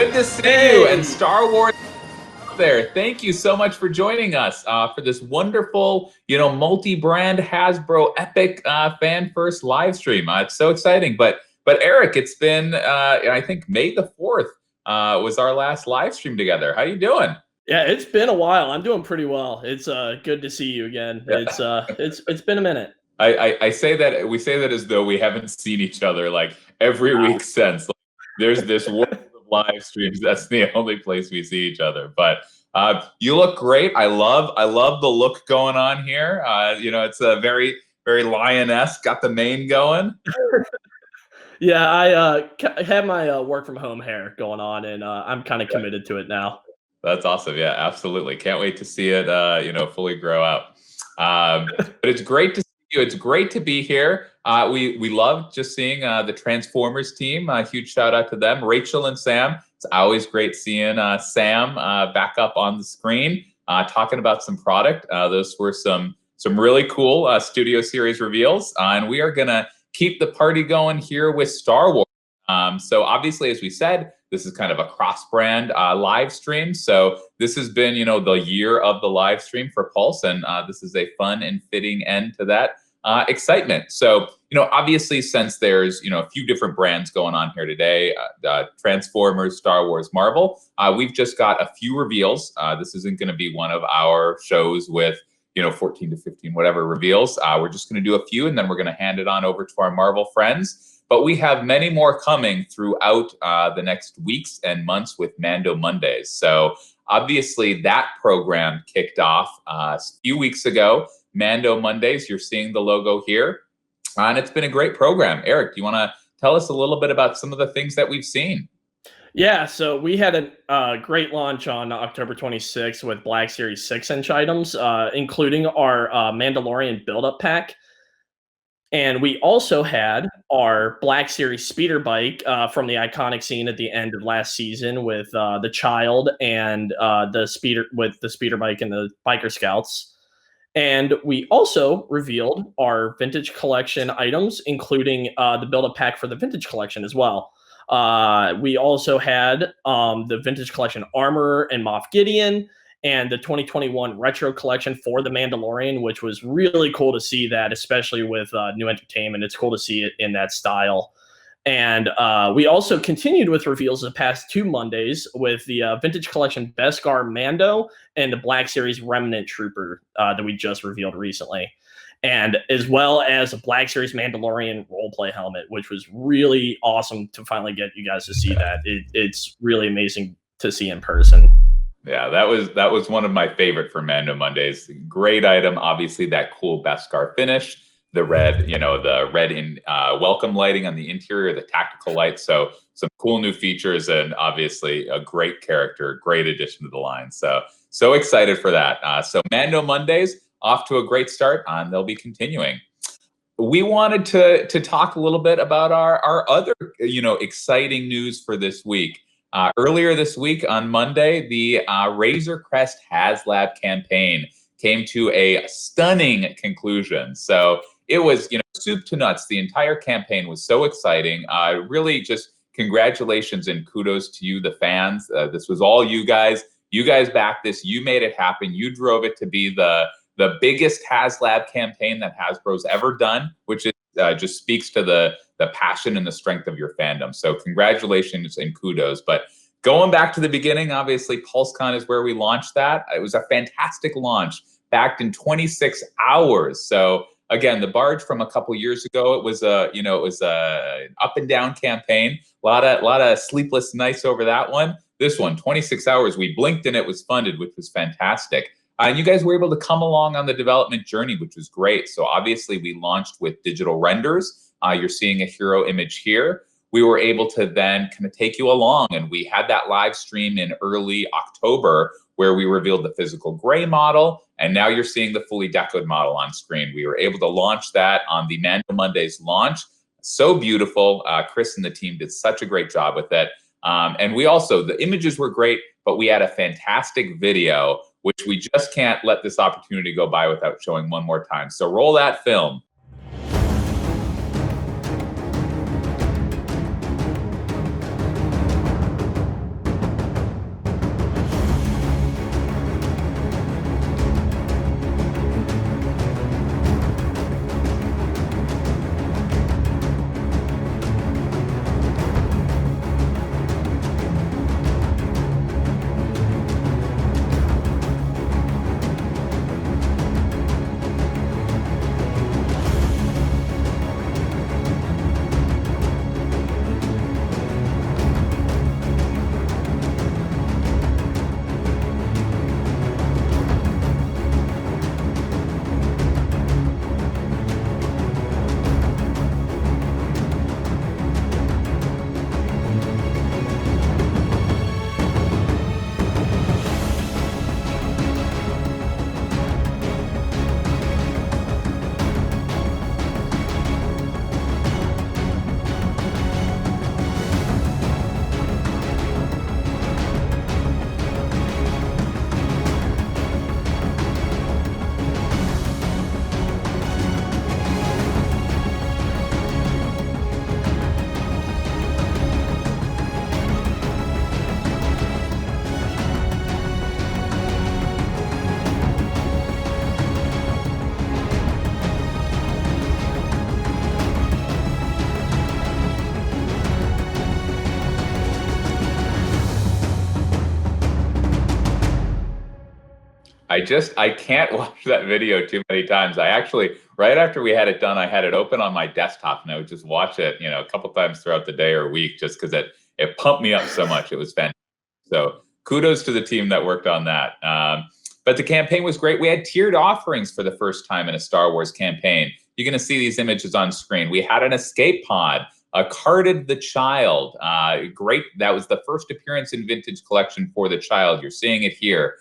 Good to see you and Star Wars there. Thank you so much for joining us for this wonderful, multi-brand Hasbro epic fan first live stream. It's so exciting. But Eric, it's been I think May the 4th was our last live stream together. How you doing? Yeah, it's been a while. I'm doing pretty well. It's good to see you again. Yeah. It's been a minute. I say that we say that as though we haven't seen each other like every week since. Like, there's this world of live streams. That's the only place we see each other. But you look great. I love the look going on here. It's a very lioness. Got the mane going. Yeah, I have my work from home hair going on, and I'm kind of committed to it now. That's awesome. Yeah, absolutely. Can't wait to see it, fully grow out. But it's great to see you. It's great to be here. We love just seeing the Transformers team. Huge shout out to them, Rachel and Sam. It's always great seeing Sam back up on the screen, talking about some product. Those were some really cool Studio Series reveals, and we are gonna keep the party going here with Star Wars. So obviously, as we said, this is kind of a cross-brand live stream. So this has been, the year of the live stream for Pulse, and this is a fun and fitting end to that excitement. So, obviously, since there's, a few different brands going on here today, Transformers, Star Wars, Marvel, we've just got a few reveals. This isn't going to be one of our shows with 14 to 15, whatever reveals. We're just going to do a few, and then we're going to hand it on over to our Marvel friends. But we have many more coming throughout the next weeks and months with Mando Mondays. So obviously that program kicked off a few weeks ago. Mando Mondays, you're seeing the logo here. And it's been a great program. Eric, do you want to tell us a little bit about some of the things that we've seen? Yeah, so we had a great launch on October 26th with Black Series 6-inch items, including our Mandalorian build-up pack. And we also had our Black Series speeder bike from the iconic scene at the end of last season with the child and the speeder bike and the biker scouts. And we also revealed our vintage collection items, including the build-up pack for the vintage collection as well. We also had the vintage collection armor and Moff Gideon, and the 2021 retro collection for The Mandalorian, which was really cool to see that, especially with new entertainment. It's cool to see it in that style. And we also continued with reveals the past 2 Mondays with the vintage collection Beskar Mando and the Black Series Remnant Trooper that we just revealed recently. And as well as a Black Series Mandalorian roleplay helmet, which was really awesome to finally get you guys to see that. It's really amazing to see in person. Yeah, that was one of my favorite for Mando Mondays. Great item, obviously that cool Beskar finish, the red, the red in welcome lighting on the interior, the tactical lights. So some cool new features, and obviously a great character, great addition to the line. So excited for that. So Mando Mondays off to a great start, and they'll be continuing. We wanted to talk a little bit about our other exciting news for this week. Earlier this week on Monday, the Razor Crest HasLab campaign came to a stunning conclusion. So it was, soup to nuts. The entire campaign was so exciting. Really just congratulations and kudos to you, the fans. This was all you guys. You guys backed this. You made it happen. You drove it to be the biggest HasLab campaign that Hasbro's ever done, which is just speaks to the passion and the strength of your fandom. So congratulations and kudos. But going back to the beginning, obviously PulseCon is where we launched that. It was a fantastic launch, backed in 26 hours. So again, the barge from a couple years ago, it was a up and down campaign. A lot of sleepless nights over that one. This one, 26 hours, we blinked and it was funded, which was fantastic. And you guys were able to come along on the development journey, which was great. So obviously we launched with digital renders. You're seeing a hero image here. We were able to then kind of take you along, and we had that live stream in early October where we revealed the physical gray model, and now you're seeing the fully decoed model on screen. We were able to launch that on the Mando Mondays launch. So beautiful. Chris and the team did such a great job with it. And we also, the images were great, but we had a fantastic video, which we just can't let this opportunity go by without showing one more time. So roll that film. I can't watch that video too many times. I actually, right after we had it done, I had it open on my desktop and I would just watch it, a couple times throughout the day or week, just because it pumped me up so much. It was fantastic. So kudos to the team that worked on that. But the campaign was great. We had tiered offerings for the first time in a Star Wars campaign. You're going to see these images on screen. We had an escape pod, a carded the child. Great. That was the first appearance in Vintage Collection for the child. You're seeing it here.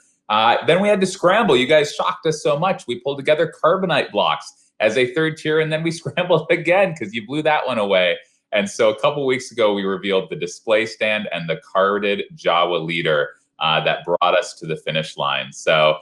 Then we had to scramble. You guys shocked us so much. We pulled together carbonite blocks as a third tier, and then we scrambled again because you blew that one away. And so a couple weeks ago, we revealed the display stand and the carded Jawa leader that brought us to the finish line. So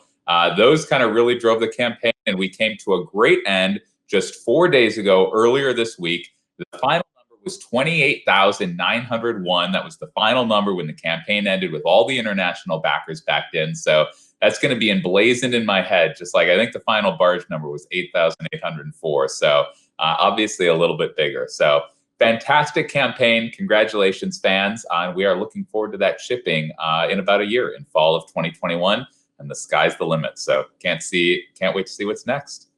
those kind of really drove the campaign, and we came to a great end just 4 days ago, earlier this week. The final number was 28,901. That was the final number when the campaign ended, with all the international backers backed in. So that's going to be emblazoned in my head, just like I think the final barge number was 8,804. So obviously a little bit bigger. So fantastic campaign. Congratulations, fans. We are looking forward to that shipping in about a year, in fall of 2021. And the sky's the limit. So can't wait to see what's next.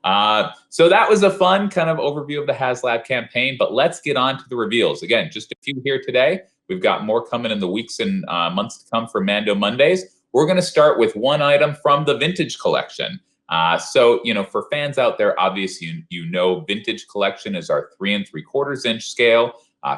So that was a fun kind of overview of the HasLab campaign, but let's get on to the reveals. Again, just a few here today. We've got more coming in the weeks and months to come for Mando Mondays. We're going to start with one item from the Vintage Collection. So, for fans out there, obviously, Vintage Collection is our 3 3/4 inch scale,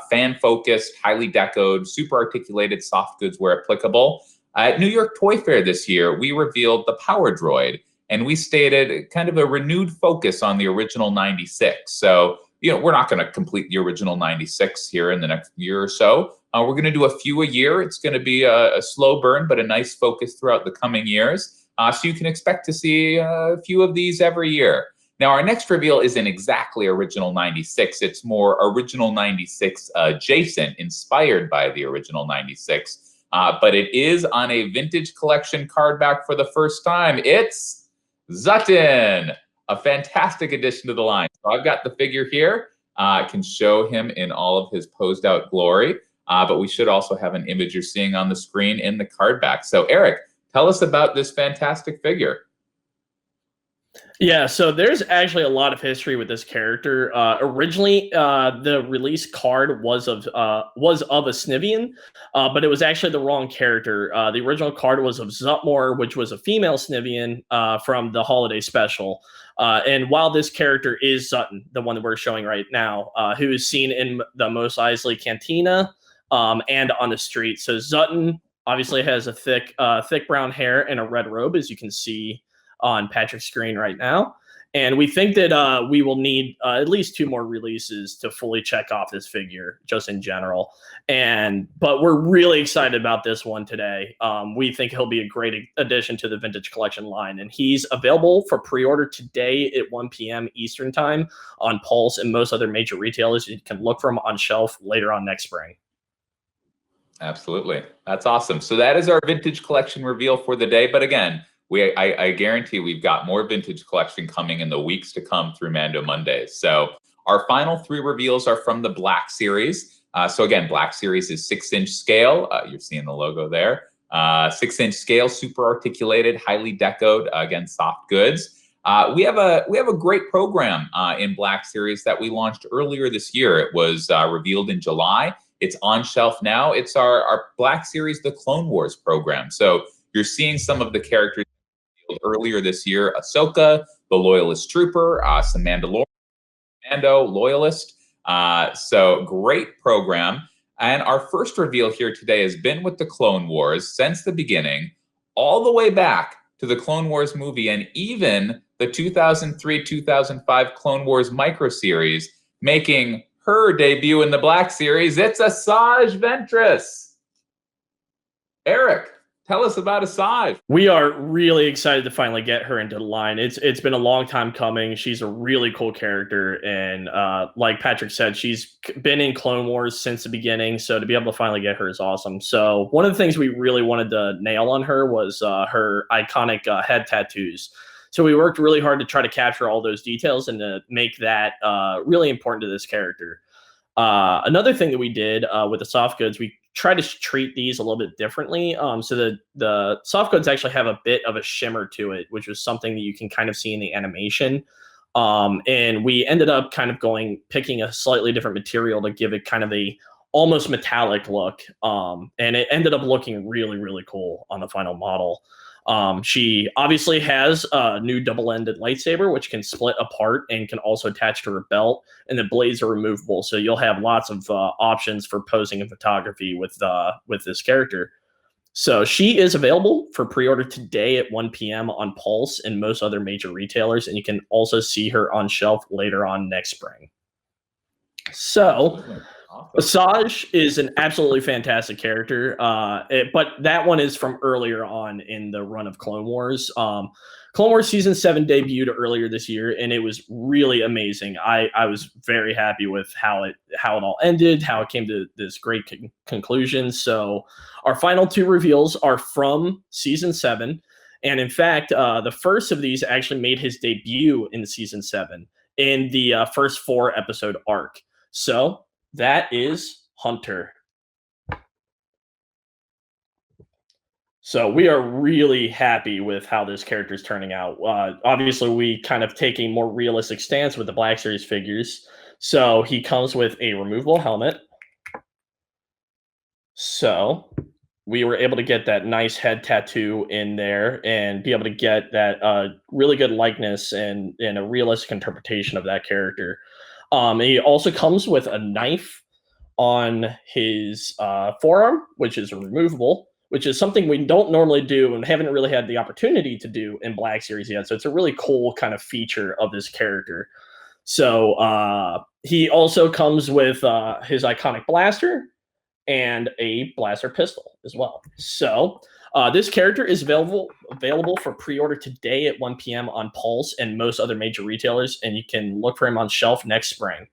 fan-focused, highly decoed, super articulated soft goods where applicable. At New York Toy Fair this year, we revealed the Power Droid, and we stated kind of a renewed focus on the original 96. So, we're not going to complete the original 96 here in the next year or so. We're going to do a few a year. It's going to be a slow burn, but a nice focus throughout the coming years. So you can expect to see a few of these every year. Now, our next reveal isn't exactly original 96. It's more original 96 adjacent, inspired by the original 96. But it is on a Vintage Collection card back for the first time. It's Zutton, a fantastic addition to the line. So I've got the figure here. I can show him in all of his posed out glory. But we should also have an image you're seeing on the screen in the card back. So Eric, tell us about this fantastic figure. Yeah, so there's actually a lot of history with this character. Originally, the release card was of a Snivian, but it was actually the wrong character. The original card was of Zutmore, which was a female Snivian from the holiday special. And while this character is Zutton, the one that we're showing right now, who is seen in the Mos Eisley Cantina and on the street. So Zutton obviously has a thick brown hair and a red robe, as you can see on Patrick's screen right now. And we think that we will need at least 2 more releases to fully check off this figure, just in general. But we're really excited about this one today. We think he'll be a great addition to the Vintage Collection line. And he's available for pre-order today at 1 p.m. Eastern Time on Pulse and most other major retailers. You can look for him on shelf later on next spring. Absolutely. That's awesome. So that is our Vintage Collection reveal for the day. But again, I guarantee we've got more Vintage Collection coming in the weeks to come through Mando Mondays. So our final 3 reveals are from the Black Series. So again, Black Series is 6-inch scale. You're seeing the logo there. 6-inch scale, super articulated, highly decoed, again, soft goods. We have a great program in Black Series that we launched earlier this year. It was revealed in July. It's on shelf now. It's our Black Series, the Clone Wars program. So you're seeing some of the characters earlier this year: Ahsoka, the Loyalist Trooper, some Mandalorian, Mando, Loyalist. So great program. And our first reveal here today has been with the Clone Wars since the beginning, all the way back to the Clone Wars movie and even the 2003-2005 Clone Wars micro series, making her debut in the Black Series. It's Asajj Ventress. Eric, tell us about Asajj. We are really excited to finally get her into the line. It's been a long time coming. She's a really cool character, and like Patrick said, she's been in Clone Wars since the beginning. So to be able to finally get her is awesome. So one of the things we really wanted to nail on her was her iconic head tattoos. So we worked really hard to try to capture all those details and to make that really important to this character. Another thing that we did with the soft goods, we try to treat these a little bit differently. So the soft codes actually have a bit of a shimmer to it, which was something that you can kind of see in the animation. And we ended up kind of picking a slightly different material to give it kind of a almost metallic look. And it ended up looking really, really cool on the final model. She obviously has a new double-ended lightsaber, which can split apart and can also attach to her belt, and the blades are removable. So you'll have lots of options for posing and photography with this character. So she is available for pre-order today at 1 p.m. on Pulse and most other major retailers, and you can also see her on shelf later on next spring. So Asajj is an absolutely fantastic character, but that one is from earlier on in the run of Clone Wars. Clone Wars Season 7 debuted earlier this year, and it was really amazing. I was very happy with how it all ended, how it came to this great conclusion. So our final two reveals are from Season 7, and in fact, the first of these actually made his debut in Season 7 in the first 4-episode arc. So that is Hunter. So we are really happy with how this character is turning out. Obviously, we kind of take a more realistic stance with the Black Series figures. So he comes with a removable helmet. So we were able to get that nice head tattoo in there and be able to get that really good likeness and a realistic interpretation of that character. He also comes with a knife on his forearm, which is removable, which is something we don't normally do and haven't really had the opportunity to do in Black Series yet. So it's a really cool kind of feature of this character. So he also comes with his iconic blaster and a blaster pistol as well. So this character is available for pre-order today at 1 p.m. on Pulse and most other major retailers, and you can look for him on shelf next spring.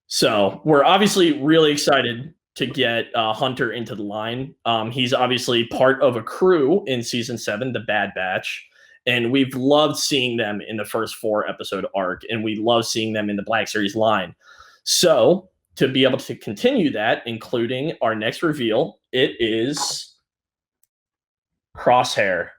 So we're obviously really excited to get Hunter into the line. He's obviously part of a crew in Season 7, the Bad Batch, and we've loved seeing them in the first 4-episode arc, and we love seeing them in the Black Series line. So to be able to continue that, including our next reveal, it is Crosshair.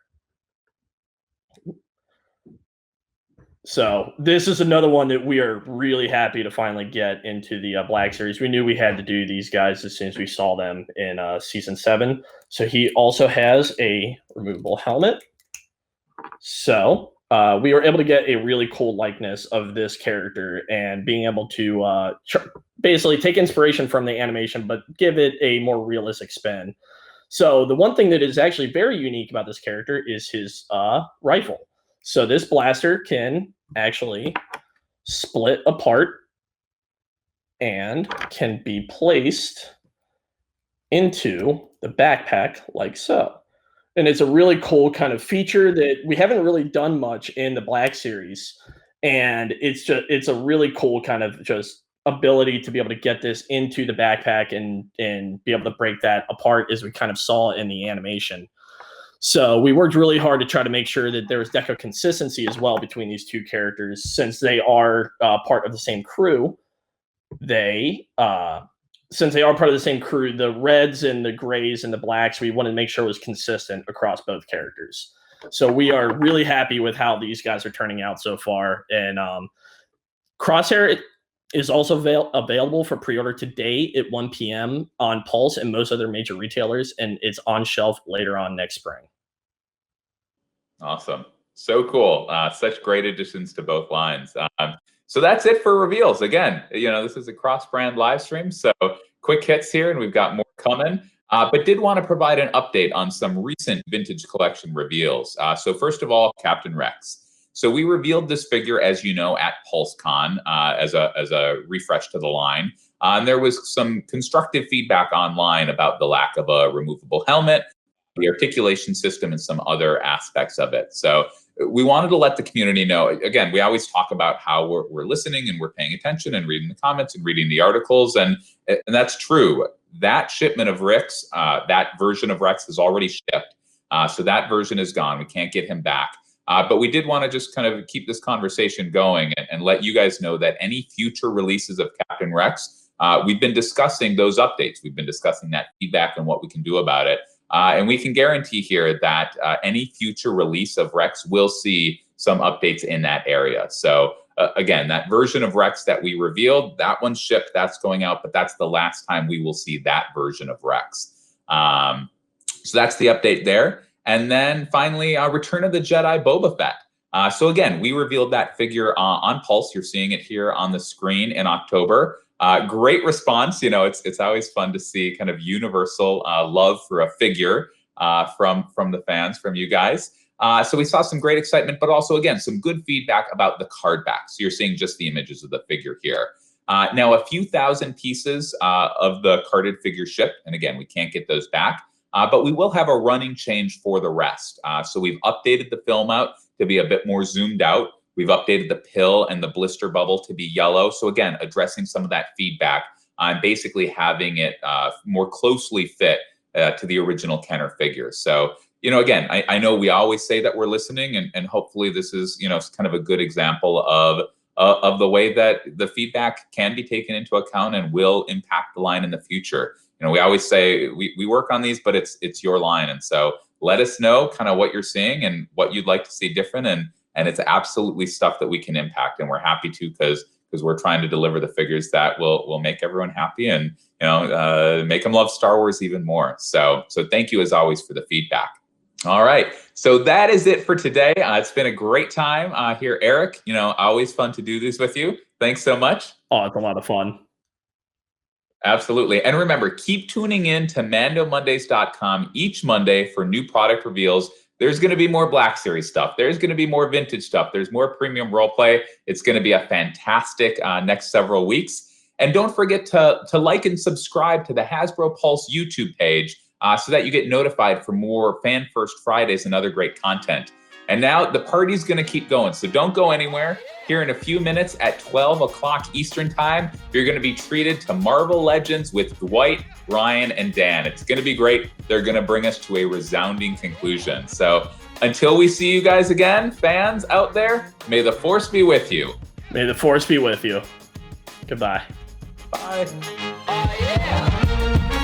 So this is another one that we are really happy to finally get into the Black Series. We knew we had to do these guys as soon as we saw them in Season 7. So he also has a removable helmet. So we were able to get a really cool likeness of this character and being able to basically take inspiration from the animation, but give it a more realistic spin. So the one thing that is actually very unique about this character is his rifle. So this blaster can actually split apart and can be placed into the backpack like so. And it's a really cool kind of feature that we haven't really done much in the Black Series. And it's a really cool kind of just ability to be able to get this into the backpack and be able to break that apart as we kind of saw in the animation. So we worked really hard to try to make sure that there was deco consistency as well between these two characters, since they are part of the same crew. Since they are part of the same crew, the reds and the grays and the blacks, we wanted to make sure it was consistent across both characters. So we are really happy with how these guys are turning out so far. And Crosshair is also available for pre-order today at 1 p.m. on Pulse and most other major retailers, and it's on shelf later on next spring. Awesome. So cool. Such great additions to both lines. So that's it for reveals. Again, this is a cross-brand live stream, so quick hits here, and we've got more coming. But did want to provide an update on some recent vintage collection reveals. So first of all, Captain Rex. So we revealed this figure, as you know, at PulseCon as a refresh to the line. And there was some constructive feedback online about the lack of a removable helmet, the articulation system, and some other aspects of it. So we wanted to let the community know. Again, we always talk about how we're listening and we're paying attention and reading the comments and reading the articles, and that's true. That shipment of Rex, that version of Rex is already shipped. So that version is gone. We can't get him back. But we did want to just kind of keep this conversation going and let you guys know that any future releases of Captain Rex we've been discussing those updates. We've been discussing that feedback and what we can do about it. And we can guarantee here that any future release of Rex will see some updates in that area. So again, that version of Rex that we revealed, that one's shipped, that's going out, but that's the last time we will see that version of Rex. So that's the update there. And then finally, Return of the Jedi Boba Fett. So again, we revealed that figure on Pulse. You're seeing it here on the screen in October. Great response. You know, it's always fun to see kind of universal love for a figure from the fans, from you guys. So we saw some great excitement, but also, again, some good feedback about the card back. So you're seeing just the images of the figure here. Now, a few thousand pieces of the carded figure shipped. And again, we can't get those back. But we will have a running change for the rest. So we've updated the film out to be a bit more zoomed out. We've updated the pill and the blister bubble to be yellow. So again, addressing some of that feedback and basically having it more closely fit to the original Kenner figure. So, you know, again, I know we always say that we're listening, and hopefully this is, you know, kind of a good example of the way that the feedback can be taken into account and will impact the line in the future. You know, we always say we work on these, but it's your line. And so let us know kind of what you're seeing and what you'd like to see different. And it's absolutely stuff that we can impact. And we're happy to, because we're trying to deliver the figures that will make everyone happy and, you know, make them love Star Wars even more. So thank you as always for the feedback. All right. So that is it for today. It's been a great time here, Eric. You know, always fun to do this with you. Thanks so much. Oh, it's a lot of fun. Absolutely. And remember, keep tuning in to MandoMondays.com each Monday for new product reveals. There's going to be more Black Series stuff. There's going to be more vintage stuff. There's more premium roleplay. It's going to be a fantastic next several weeks. And don't forget to like and subscribe to the Hasbro Pulse YouTube page so that you get notified for more Fan First Fridays and other great content. And now the party's going to keep going, so don't go anywhere. Here in a few minutes at 12 o'clock Eastern Time, you're going to be treated to Marvel Legends with Dwight, Ryan, and Dan. It's going to be great. They're going to bring us to a resounding conclusion. So until we see you guys again, fans out there, may the Force be with you. May the Force be with you. Goodbye. Bye. Oh, yeah.